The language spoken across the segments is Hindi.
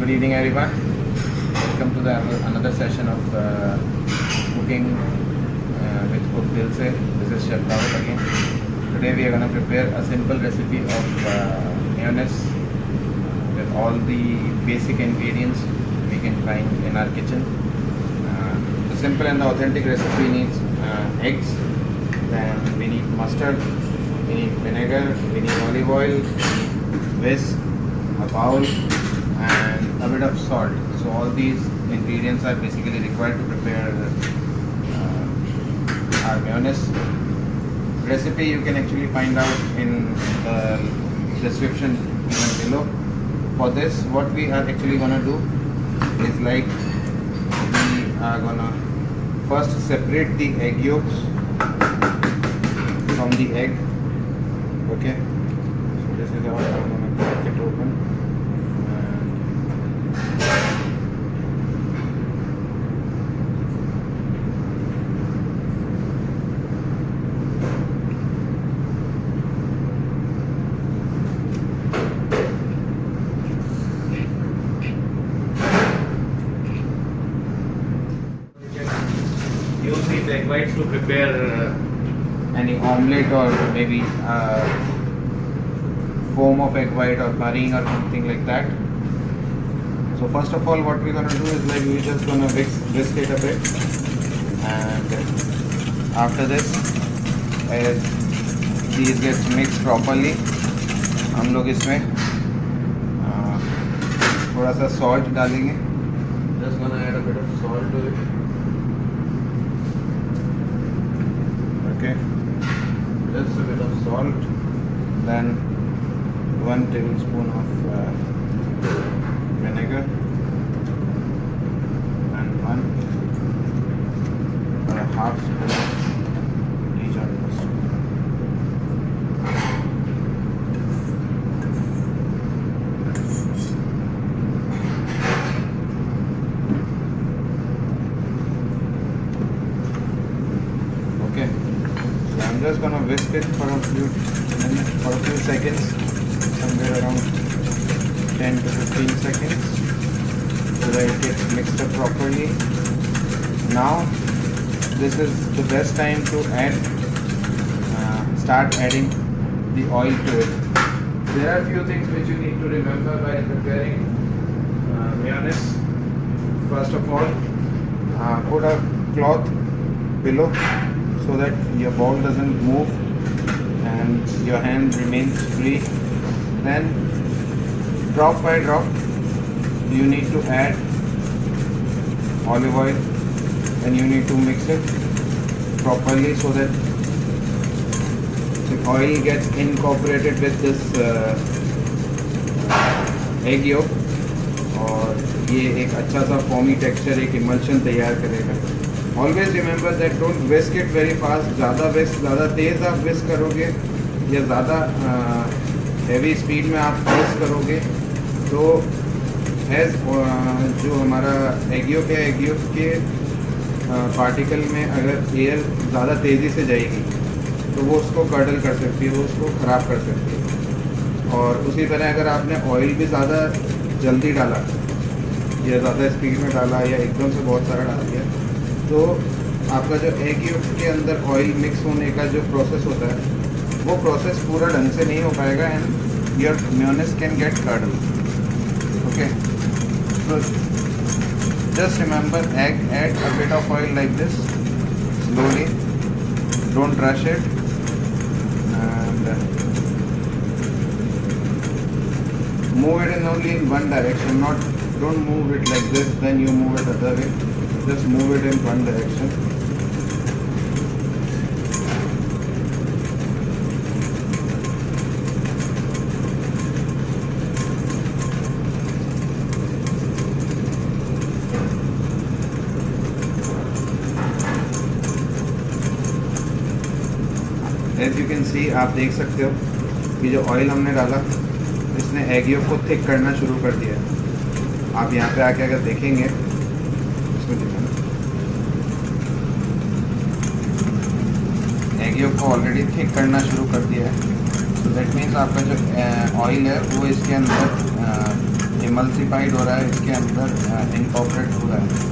Good evening, everyone. Welcome to another session of cooking with Cook Dil Se. This is Chef Rahul again. Today we are going to prepare a simple recipe of mayonnaise with all the basic ingredients we can find in our kitchen. The simple and the authentic recipe needs eggs, then we need mustard, we need vinegar, we need olive oil, we need whisk, a bowl, and a bit of salt. So all these ingredients are basically required to prepare our mayonnaise. Recipe you can actually find out in the description given below. For this, what we are actually gonna do is like we are gonna first separate the egg yolks from the egg. Okay, so this is how I'm gonna crack it open. Use these egg whites to prepare any omelette or maybe foam of egg white or curry or something like that. So first of all, what we're gonna do is like we're just gonna whisk it a bit, and after this, as these get mixed properly, हम लोग इसमें थोड़ा सा salt डालेंगे. Just gonna add a bit of salt to it. Okay, just a bit of salt, then 1 tablespoon of vinegar, and 1.5 spoon of Dijon mustard. Okay. I'm just gonna whisk it for a few seconds, somewhere around 10 to 15 seconds, so that it gets mixed up properly. Now, this is the best time to start adding the oil to it. There are a few things which you need to remember while preparing mayonnaise. First of all, put a cloth below, so that your bowl doesn't move and your hand remains free. Then drop by drop you need to add olive oil, and you need to mix it properly so that the oil gets incorporated with this egg yolk, और ये एक अच्छा सा foamy texture, एक emulsion तैयार करेगा. Always remember that don't whisk it very fast. ज़्यादा तेज़ आप whisk करोगे या ज़्यादा heavy speed में आप whisk करोगे तो जो हमारा egg yolk के पार्टिकल में अगर एयर ज़्यादा तेज़ी से जाएगी तो वो उसको कर्डल कर सकती है, वो उसको ख़राब कर सकती है. और उसी तरह अगर आपने ऑयल भी ज़्यादा जल्दी डाला या ज़्यादा स्पीड में डाला या एकदम से बहुत सारा डाल दिया, तो आपका जो एग यolk के अंदर ऑयल मिक्स होने का जो प्रोसेस होता है वो प्रोसेस पूरा ढंग से नहीं हो पाएगा, and your mayonnaise can get curdle. Okay, so just remember, add a bit of oil like this slowly, don't rush it, and move it in only in one direction. Don't move it like this, then you move it the other way. Just move it in one direction. As you can see, आप देख सकते हो कि जो ऑयल हमने डाला इसने एग यolk को थिक करना शुरू कर दिया है. आप यहाँ पे आके अगर देखेंगे, इसमें दिखाना, एग यolk को ऑलरेडी थिक करना शुरू कर दिया है. तो दैट मीन्स आपका जो ऑयल है वो इसके अंदर इमल्सिफाइड हो रहा है, इसके अंदर इनकॉर्पोरेट हो रहा है।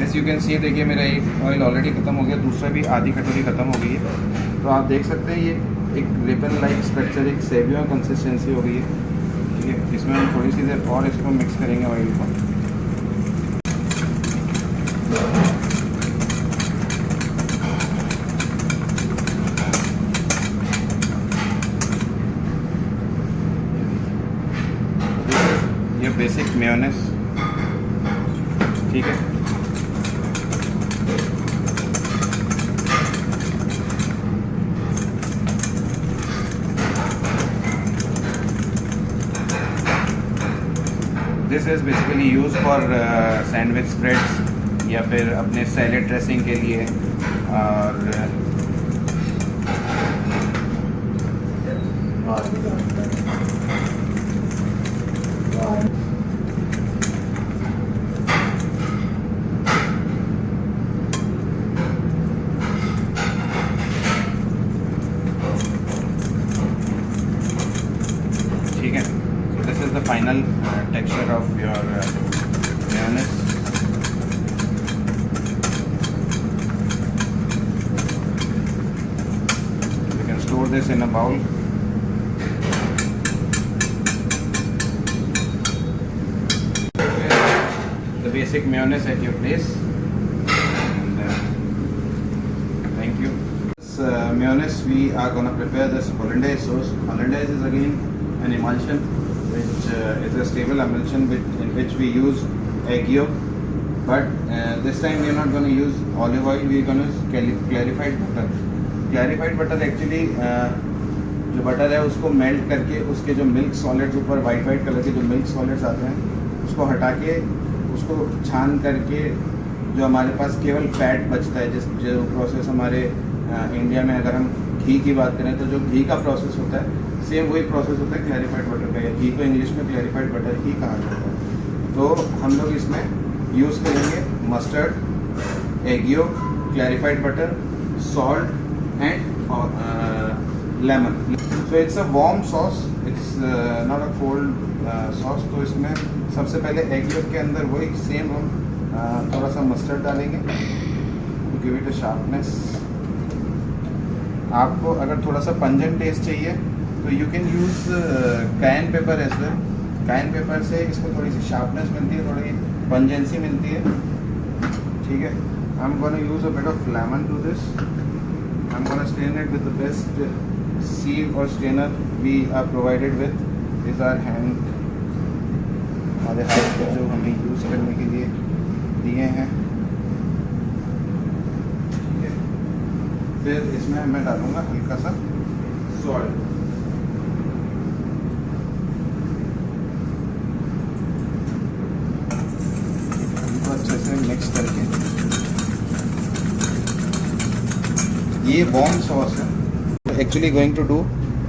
एज यू कैन सी, देखिए मेरा एक ऑयल ऑलरेडी ख़त्म हो गया, दूसरा भी आधी कटोरी ख़त्म हो गई है। तो आप देख सकते हैं ये एक रिबन लाइक स्ट्रक्चर, एक सेवियो कंसिस्टेंसी हो गई है। ठीक है, इसमें हम थोड़ी सी देर और इसको मिक्स करेंगे ऑयल को। ये बेसिक मेयोनेज़, ठीक है। This is basically use for sandwich spreads या फिर अपने सैलेड ड्रेसिंग के लिए। और ठीक है, so this is the final texture of your mayonnaise. You can store this in a bowl. The basic mayonnaise at your place. And, thank you. This mayonnaise we are gonna prepare this hollandaise sauce. Hollandaise is again an emulsion, which is a stable emulsion in which we use egg yolk, but this time we are not going to use olive oil, we are going to use clarified butter. Clarified butter actually जो बटर है उसको मेल्ट करके उसके जो मिल्क सॉलिड्स, ऊपर वाइट वाइट कलर के जो मिल्क सॉलिड्स आते हैं उसको हटा के उसको छान करके जो हमारे पास केवल फैट बचता है, जिस जो प्रोसेस हमारे इंडिया में अगर हम घी की बात करें तो जो घी का प्रोसेस होता है सेम वही प्रोसेस होता है क्लैरिफाइड बटर का। घी को इंग्लिश में क्लैरिफाइड बटर ही कहा जाता है। तो हम लोग इसमें यूज़ करेंगे mustard, egg yolk, clarified butter, salt and lemon. So it's a warm sauce, it's not a cold sauce. तो इसमें सबसे पहले एग योक के अंदर वही सेम हम थोड़ा सा मस्टर्ड डालेंगे to give it a sharpness. आपको अगर थोड़ा सा पंजेंट टेस्ट चाहिए तो you can use cayenne pepper as well. Cayenne pepper से इसको थोड़ी सी शार्पनेस मिलती है, थोड़ी पंजेंसी मिलती है। ठीक है, I am gonna use a bit of lemon to this. I am gonna strain it with the best sieve और strainer we are provided with. This our hand, हमारे हाथ पर जो हमें यूज़ करने के लिए दिए हैं। ठीक है, फिर इसमें मैं डालूँगा हल्का सा सॉल्ट। अच्छे से मिक्स करके, ये वार्म सॉस है। Actually going to do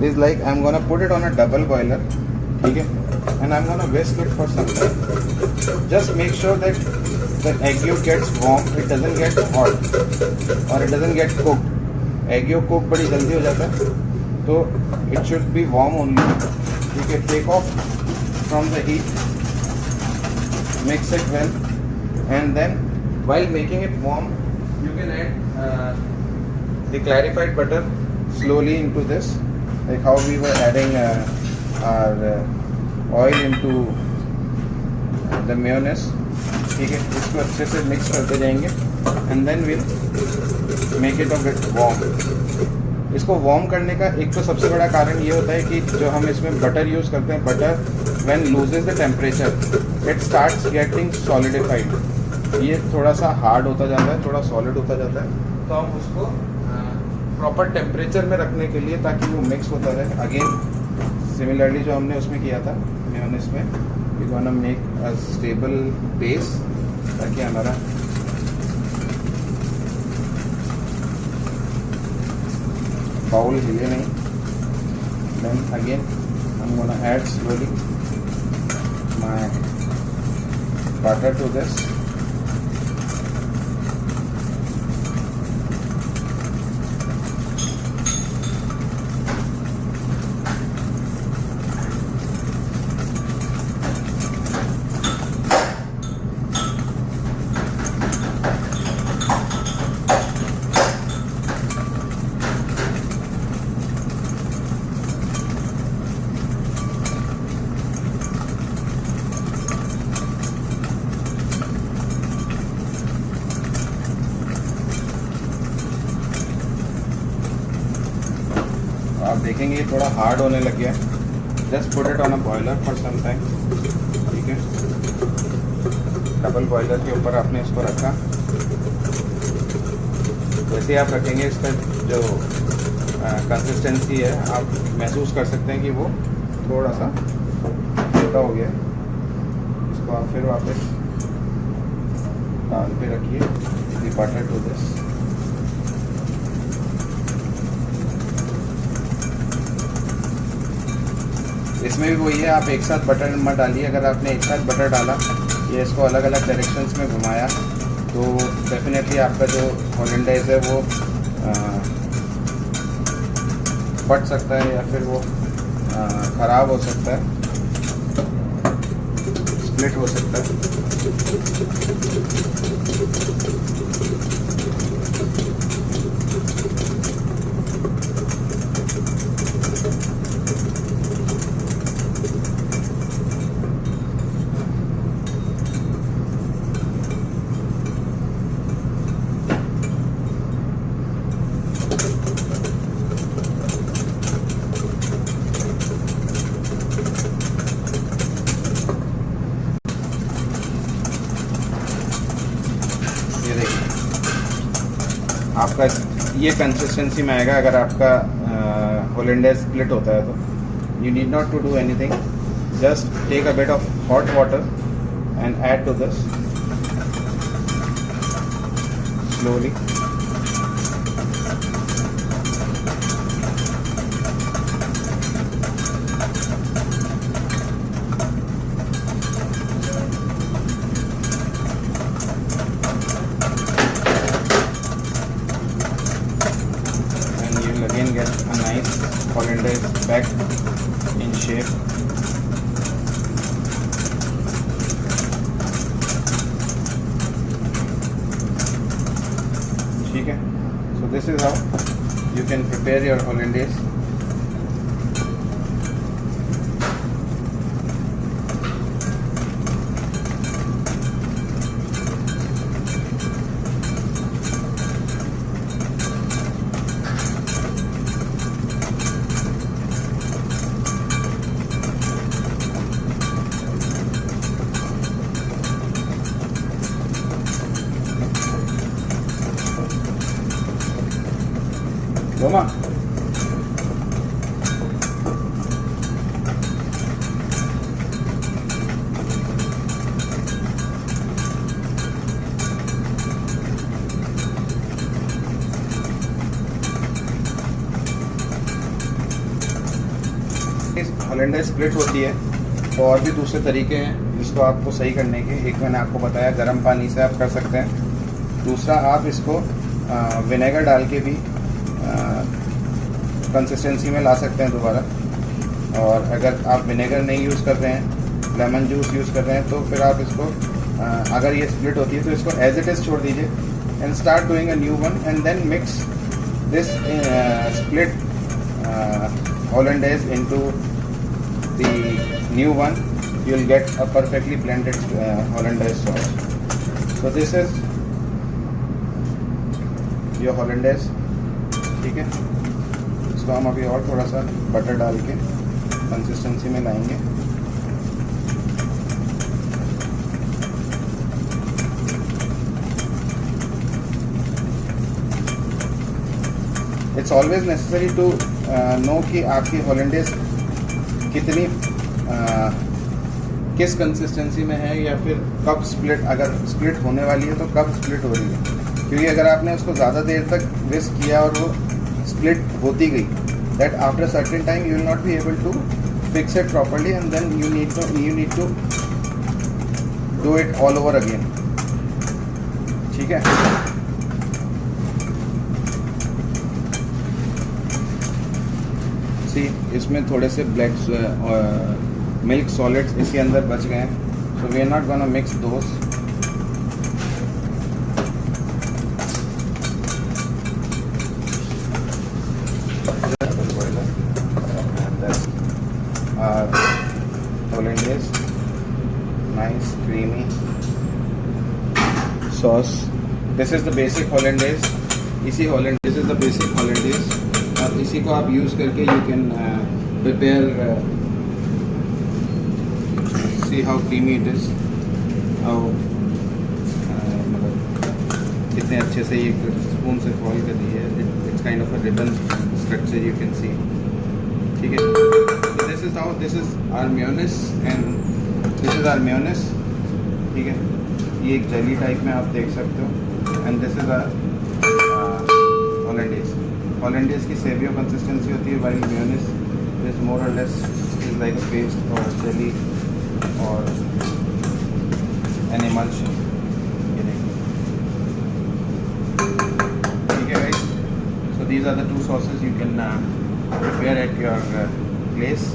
is like I am gonna put it on a double boiler, ठीक है, and I am gonna whisk it for some time. Just make sure that the egg yolk gets warm, it doesn't get hot or it doesn't get cooked. Egg yolk cook बड़ी जल्दी हो जाता है, तो it should be warm only. ठीक है, take off from the heat, mix it well. And then while making it warm you can add the clarified butter slowly into this, like how we were adding our oil into the mayonnaise. ठीक है, इसको अच्छे से मिक्स करते जाएंगे and then we'll make it a bit warm. इसको वार्म करने का एक तो सबसे बड़ा कारण ये होता है कि जो हम इसमें बटर यूज़ करते हैं, butter when loses the temperature it starts getting solidified. ये थोड़ा सा हार्ड होता जाता है, थोड़ा सॉलिड होता जाता है, तो हम उसको प्रॉपर टेम्परेचर में रखने के लिए, ताकि वो मिक्स होता रहे। अगेन सिमिलरली जो हमने उसमें किया था मेयोनेज़ में, we gonna make a stable base, ताकि हमारा बाउल हिले नहीं। Then again I'm gonna add slowly my butter to this. आप देखेंगे ये थोड़ा हार्ड होने लग गया है। Just put it on a boiler for some time, ठीक है। डबल बॉयलर के ऊपर आपने इसको रखा। वैसे आप रखेंगे, इसका जो कंसिस्टेंसी है आप महसूस कर सकते हैं कि वो थोड़ा सा हल्का हो गया है। इसको आप फिर वापस डाल पे रखिए, द बटर टू दिस। इसमें भी वही है, आप एक साथ बटर मत डालिए। अगर आपने एक साथ बटर डाला, ये इसको अलग अलग डायरेक्शंस में घुमाया, तो डेफिनेटली आपका जो होलैंडाइज़ है वो फट सकता है, या फिर वो ख़राब हो सकता है, स्प्लिट हो सकता है। आपका ये कंसिस्टेंसी में आएगा अगर आपका होलैंडाइज़ स्प्लिट होता है तो। You need not to do anything, just take a bit of hot water and add to this slowly. Again get a nice hollandaise back in shape. ठीक है, so this is how you can prepare your hollandaise. Roma. Hollandaise split होती है तो और भी दूसरे तरीके हैं इसको आपको सही करने के। एक मैंने आपको बताया, गर्म पानी से आप कर सकते हैं। दूसरा, आप इसको विनेगर डाल के भी कंसिस्टेंसी में ला सकते हैं दोबारा। और अगर आप विनेगर नहीं यूज़ कर रहे हैं, लेमन जूस यूज़ कर रहे हैं, तो फिर आप इसको अगर ये स्प्लिट होती है तो इसको एज इट इज़ छोड़ दीजिए and start doing a new one and then mix this split hollandaise into the new one. You will get a perfectly blended hollandaise sauce. So this is your हॉलैंडेज। ठीक है, इसको हम अभी और थोड़ा सा बटर डाल के कंसिस्टेंसी में लाएंगे। It's always necessary to know कि आपकी हॉलैंडेज कितनी किस कंसिस्टेंसी में है, या फिर कब स्प्लिट, अगर स्प्लिट होने वाली है तो कब स्प्लिट हो रही है। क्योंकि अगर आपने उसको ज़्यादा देर तक विस्क किया और वो स्प्लिट होती गई, that after certain time you will not be able to fix it properly and then you need to do it all over again. ठीक है, सी इसमें थोड़े से ब्लैक मिल्क सॉलिड्स इसके अंदर बच गए हैं, so we are not gonna mix those. Hollandaise, nice creamy sauce. This is the basic Hollandaise. इसी Hollandaise is the basic Hollandaise, और इसी को आप यूज़ करके you can prepare. See how creamy it is. How मतलब कितने अच्छे से ये स्पून से फॉल कर रही है. It's kind of a ribbon structure you can see. ठीक है. So this is our mayonnaise and this is our mayonnaise. ठीक है, ये एक जेली टाइप में आप देख सकते हो, and this is our Hollandaise. Hollandaise की सेवियर कंसिस्टेंसी होती है, while mayonnaise is more or less is like a paste or jelly or an emulsion. ठीक है guys, so these are the two sauces you can prepare at your place.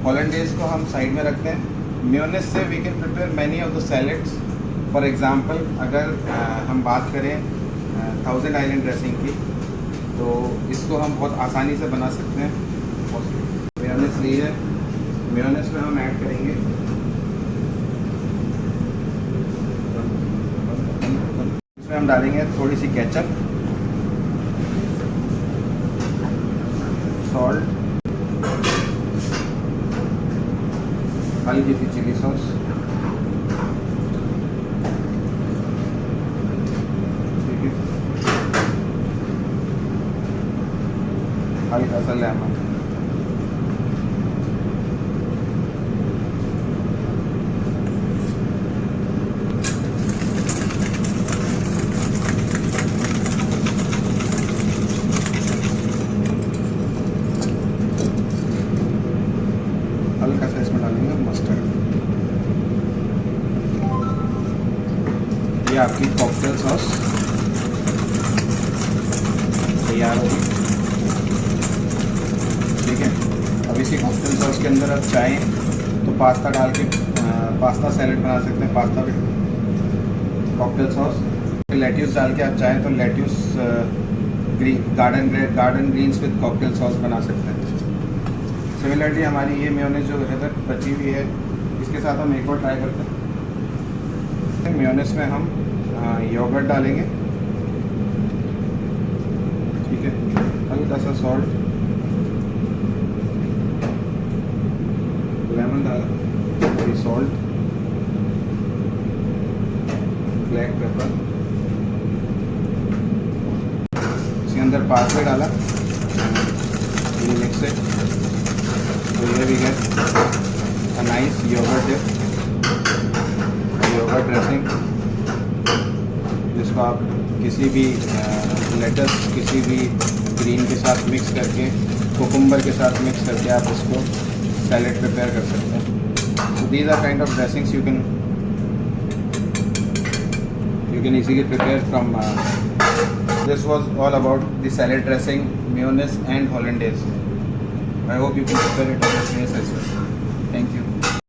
Hollandaise को हम साइड में रखते हैं. मेयोनेज़ से we can prepare many of the salads. For example, अगर हम बात करें थाउजेंड आइलैंड ड्रेसिंग की, तो इसको हम बहुत आसानी से बना सकते हैं. मेयोनेज़ ली है, मेयोनेज़ में हम ऐड करेंगे इसमें हम डालेंगे थोड़ी सी केचप, सॉल्ट, हल्की सी चिली सॉस, ठीक है, हल्का सा लेमन, हल्का सा इसमें डालेंगे मस्टर्ड. ये आपकी कॉकटेल सॉस तैयार होगी. ठीक है, अब इसी कॉकटेल सॉस के अंदर आप चाहें तो पास्ता डाल के पास्ता सैलेड बना सकते हैं. Pasta with cocktail sauce, lettuce डाल के आप चाहें तो lettuce garden greens with cocktail sauce बना सकते हैं. सिमिलरली हमारी ये मेयोनेज़ जो है बची हुई है, इसके साथ हम एक और ट्राई करते हैं. मेयोनेज़ में हम योगर्ट डालेंगे. ठीक है, हल्का सा सॉल्ट, लेमन डाला, थोड़ी सॉल्ट, ब्लैक पेपर, इसके अंदर पार्सले डाला, ये मिक्स है. So here we get a nice yogurt dip, yogurt dressing, जिसको आप किसी भी लेटस, किसी भी ग्रीन के साथ मिक्स करके, कुकुम्बर के साथ मिक्स करके आप इसको सैलेड प्रिपेयर कर सकते हैं. So these are kind of dressings you can easily prepare from. This was all about the salad dressing, mayonnaise and Hollandaise. I hope you can prepare it on your place as well.